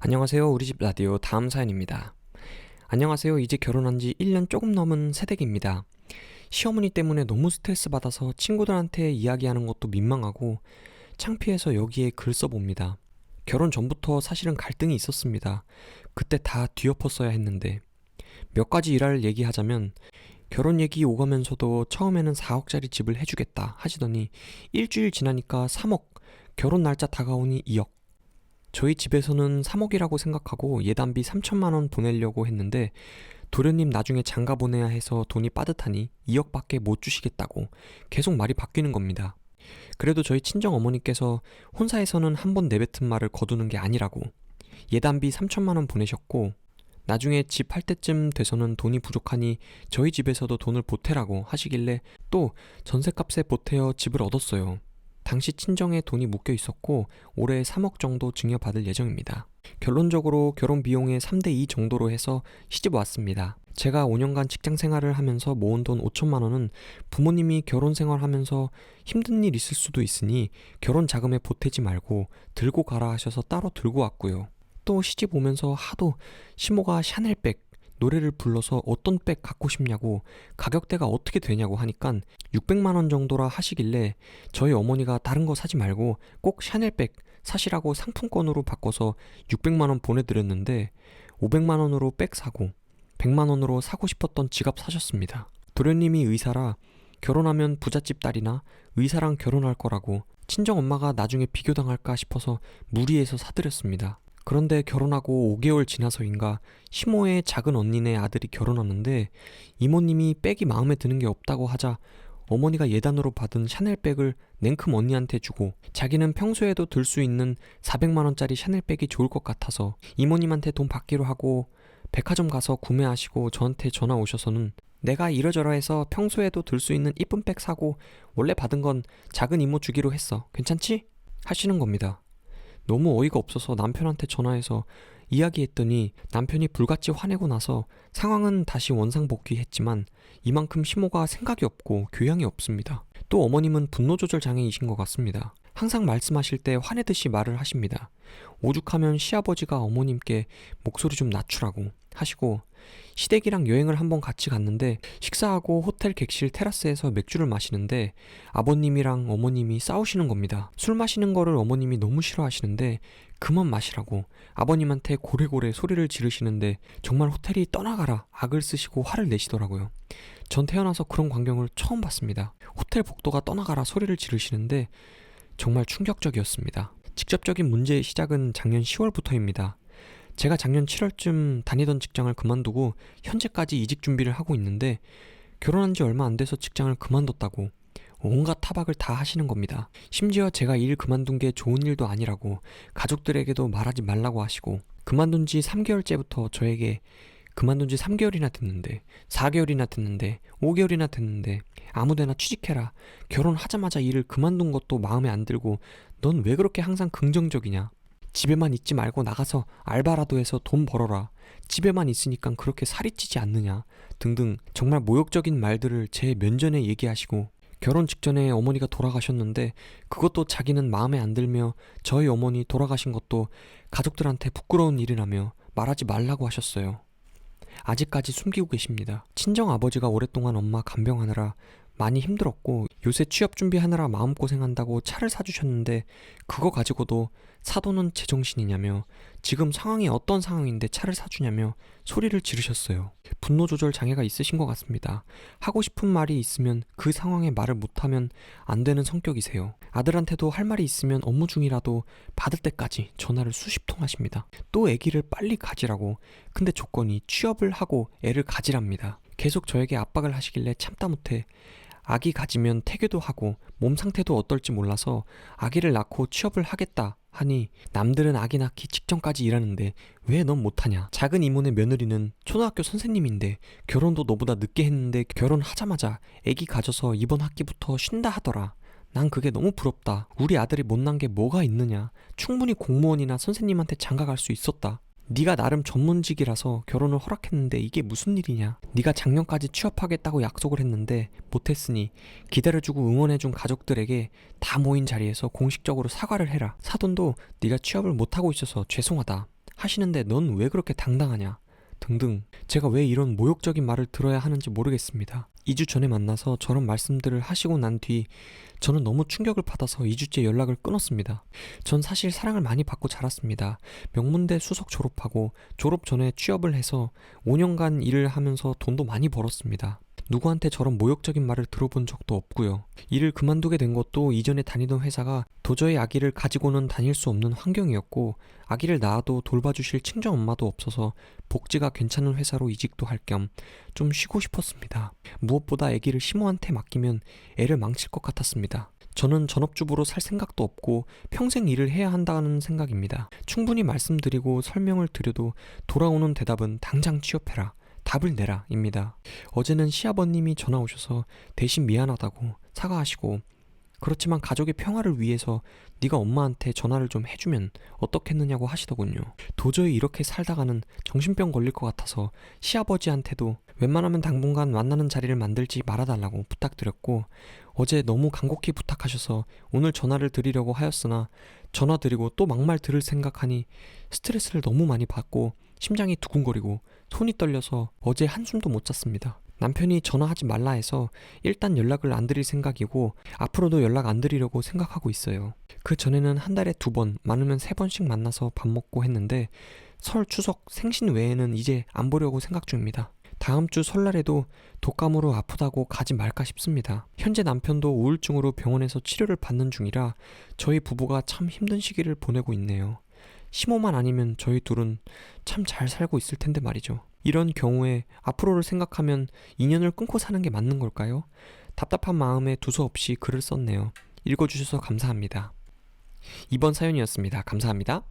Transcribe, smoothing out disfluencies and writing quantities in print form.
안녕하세요. 우리 집 라디오 다음 사연입니다. 안녕하세요. 이제 결혼한 지 1년 조금 넘은 새댁입니다. 시어머니 때문에 너무 스트레스 받아서 친구들한테 이야기하는 것도 민망하고 창피해서 여기에 글 써봅니다. 결혼 전부터 사실은 갈등이 있었습니다. 그때 다 뒤엎었어야 했는데 몇 가지 일화를 얘기하자면 결혼 얘기 오가면서도 처음에는 4억짜리 집을 해주겠다 하시더니 일주일 지나니까 3억, 결혼 날짜 다가오니 2억. 저희 집에서는 3억이라고 생각하고 예단비 3천만 원 보내려고 했는데 도련님 나중에 장가 보내야 해서 돈이 빠듯하니 2억밖에 못 주시겠다고 계속 말이 바뀌는 겁니다. 그래도 저희 친정 어머니께서 혼사에서는 한 번 내뱉은 말을 거두는 게 아니라고 예단비 3천만 원 보내셨고 나중에 집 할 때쯤 돼서는 돈이 부족하니 저희 집에서도 돈을 보태라고 하시길래 또 전셋값에 보태어 집을 얻었어요. 당시 친정에 돈이 묶여 있었고 올해 3억 정도 증여받을 예정입니다. 결론적으로 결혼 비용의 3대2 정도로 해서 시집 왔습니다. 제가 5년간 직장 생활을 하면서 모은 돈 5천만 원은 부모님이 결혼 생활하면서 힘든 일 있을 수도 있으니 결혼 자금에 보태지 말고 들고 가라 하셔서 따로 들고 왔고요. 또 시집 오면서 하도 시모가 샤넬백 노래를 불러서 어떤 백 갖고 싶냐고 가격대가 어떻게 되냐고 하니까 600만 원 정도라 하시길래 저희 어머니가 다른 거 사지 말고 꼭 샤넬백 사시라고 상품권으로 바꿔서 600만 원 보내드렸는데 500만 원으로 백 사고 100만 원으로 사고 싶었던 지갑 사셨습니다. 도련님이 의사라 결혼하면 부잣집 딸이나 의사랑 결혼할 거라고 친정엄마가 나중에 비교당할까 싶어서 무리해서 사드렸습니다. 그런데 결혼하고 5개월 지나서인가 시모의 작은 언니네 아들이 결혼하는데 이모님이 백이 마음에 드는 게 없다고 하자 어머니가 예단으로 받은 샤넬백을 냉큼 언니한테 주고 자기는 평소에도 들 수 있는 400만 원짜리 샤넬백이 좋을 것 같아서 이모님한테 돈 받기로 하고 백화점 가서 구매하시고 저한테 전화 오셔서는 내가 이러저러해서 평소에도 들 수 있는 이쁜 백 사고 원래 받은 건 작은 이모 주기로 했어. 괜찮지? 하시는 겁니다. 너무 어이가 없어서 남편한테 전화해서 이야기했더니 남편이 불같이 화내고 나서 상황은 다시 원상복귀했지만 이만큼 시모가 생각이 없고 교양이 없습니다. 또 어머님은 분노조절 장애이신 것 같습니다. 항상 말씀하실 때 화내듯이 말을 하십니다. 오죽하면 시아버지가 어머님께 목소리 좀 낮추라고 하시고 시댁이랑 여행을 한번 같이 갔는데 식사하고 호텔 객실 테라스에서 맥주를 마시는데 아버님이랑 어머님이 싸우시는 겁니다. 술 마시는 거를 어머님이 너무 싫어하시는데 그만 마시라고 아버님한테 고래고래 소리를 지르시는데 정말 호텔이 떠나가라 악을 쓰시고 화를 내시더라고요. 전 태어나서 그런 광경을 처음 봤습니다. 호텔 복도가 떠나가라 소리를 지르시는데 정말 충격적이었습니다. 직접적인 문제의 시작은 작년 10월부터입니다. 제가 작년 7월쯤 다니던 직장을 그만두고 현재까지 이직 준비를 하고 있는데 결혼한 지 얼마 안 돼서 직장을 그만뒀다고 온갖 타박을 다 하시는 겁니다. 심지어 제가 일 그만둔 게 좋은 일도 아니라고 가족들에게도 말하지 말라고 하시고 그만둔 지 3개월째부터 저에게 그만둔 지 3개월이나 됐는데 4개월이나 됐는데 5개월이나 됐는데 아무데나 취직해라. 결혼하자마자 일을 그만둔 것도 마음에 안 들고 넌 왜 그렇게 항상 긍정적이냐. 집에만 있지 말고 나가서 알바라도 해서 돈 벌어라. 집에만 있으니까 그렇게 살이 찌지 않느냐 등등 정말 모욕적인 말들을 제 면전에 얘기하시고 결혼 직전에 어머니가 돌아가셨는데 그것도 자기는 마음에 안 들며 저희 어머니 돌아가신 것도 가족들한테 부끄러운 일이라며 말하지 말라고 하셨어요. 아직까지 숨기고 계십니다. 친정아버지가 오랫동안 엄마 간병하느라 많이 힘들었고 요새 취업 준비하느라 마음고생한다고 차를 사주셨는데 그거 가지고도 사도는 제정신이냐며 지금 상황이 어떤 상황인데 차를 사주냐며 소리를 지르셨어요. 분노조절 장애가 있으신 것 같습니다. 하고 싶은 말이 있으면 그 상황에 말을 못하면 안 되는 성격이세요. 아들한테도 할 말이 있으면 업무 중이라도 받을 때까지 전화를 수십 통 하십니다. 또 아기를 빨리 가지라고. 근데 조건이 취업을 하고 애를 가지랍니다. 계속 저에게 압박을 하시길래 참다 못해 아기 가지면 태교도 하고 몸 상태도 어떨지 몰라서 아기를 낳고 취업을 하겠다 하니 남들은 아기 낳기 직전까지 일하는데 왜 넌 못하냐. 작은 이모네 며느리는 초등학교 선생님인데 결혼도 너보다 늦게 했는데 결혼하자마자 아기 가져서 이번 학기부터 쉰다 하더라. 난 그게 너무 부럽다. 우리 아들이 못난 게 뭐가 있느냐. 충분히 공무원이나 선생님한테 장가갈 수 있었다. 네가 나름 전문직이라서 결혼을 허락했는데 이게 무슨 일이냐. 네가 작년까지 취업하겠다고 약속을 했는데 못했으니 기다려주고 응원해준 가족들에게 다 모인 자리에서 공식적으로 사과를 해라. 사돈도 네가 취업을 못하고 있어서 죄송하다. 하시는데 넌 왜 그렇게 당당하냐 등등 제가 왜 이런 모욕적인 말을 들어야 하는지 모르겠습니다. 2주 전에 만나서 저런 말씀들을 하시고 난 뒤 저는 너무 충격을 받아서 2주째 연락을 끊었습니다. 전 사실 사랑을 많이 받고 자랐습니다. 명문대 수석 졸업하고 졸업 전에 취업을 해서 5년간 일을 하면서 돈도 많이 벌었습니다. 누구한테 저런 모욕적인 말을 들어본 적도 없고요. 일을 그만두게 된 것도 이전에 다니던 회사가 도저히 아기를 가지고는 다닐 수 없는 환경이었고 아기를 낳아도 돌봐주실 친정엄마도 없어서 복지가 괜찮은 회사로 이직도 할 겸 좀 쉬고 싶었습니다. 무엇보다 아기를 시모한테 맡기면 애를 망칠 것 같았습니다. 저는 전업주부로 살 생각도 없고 평생 일을 해야 한다는 생각입니다. 충분히 말씀드리고 설명을 드려도 돌아오는 대답은 당장 취업해라. 답을 내라 입니다. 어제는 시아버님이 전화 오셔서 대신 미안하다고 사과하시고 그렇지만 가족의 평화를 위해서 네가 엄마한테 전화를 좀 해주면 어떻겠느냐고 하시더군요. 도저히 이렇게 살다가는 정신병 걸릴 것 같아서 시아버지한테도 웬만하면 당분간 만나는 자리를 만들지 말아달라고 부탁드렸고 어제 너무 간곡히 부탁하셔서 오늘 전화를 드리려고 하였으나 전화 드리고 또 막말 들을 생각하니 스트레스를 너무 많이 받고 심장이 두근거리고 손이 떨려서 어제 한숨도 못 잤습니다. 남편이 전화하지 말라 해서 일단 연락을 안 드릴 생각이고 앞으로도 연락 안 드리려고 생각하고 있어요. 그 전에는 한 달에 2번, 많으면 3번씩 만나서 밥 먹고 했는데 설, 추석, 생신 외에는 이제 안 보려고 생각 중입니다. 다음 주 설날에도 독감으로 아프다고 가지 말까 싶습니다. 현재 남편도 우울증으로 병원에서 치료를 받는 중이라 저희 부부가 참 힘든 시기를 보내고 있네요. 시모만 아니면 저희 둘은 참 잘 살고 있을 텐데 말이죠. 이런 경우에 앞으로를 생각하면 인연을 끊고 사는 게 맞는 걸까요? 답답한 마음에 두서없이 글을 썼네요. 읽어주셔서 감사합니다. 이번 사연이었습니다. 감사합니다.